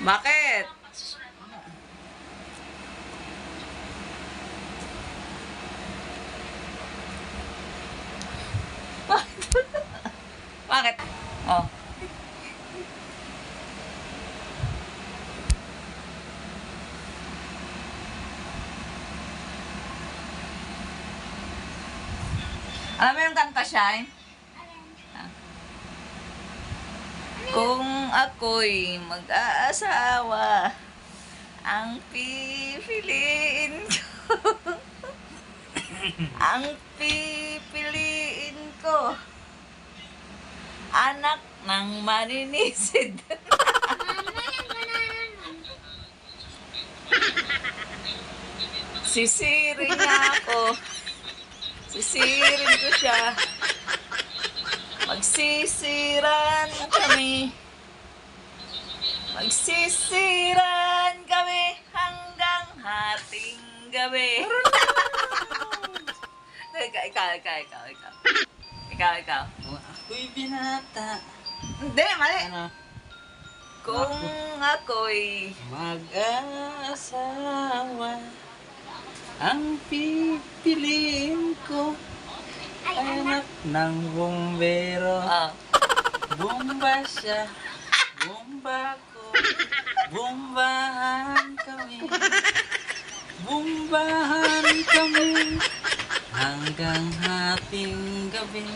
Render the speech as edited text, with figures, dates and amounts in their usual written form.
Bakit? Bakit? Oh. Alam mo yung kanta, Shine? Kung ako'y mag-aasawa, ang pipiliin ko, ang pipiliin ko, anak ng maninisid. Sisiring ako, sisiring ko siya. Magsisiran kami. Magsisiran kami hanggang hating gabi. Ikaw. Ako'y binata. Hindi, mali. Ano? Kung ako'y Mag-asawa, ang pipiliin ko, anak ng bumbero. Bomba siya, bomba ko, bombahan kami. Bombahan kami hanggang hating gabi.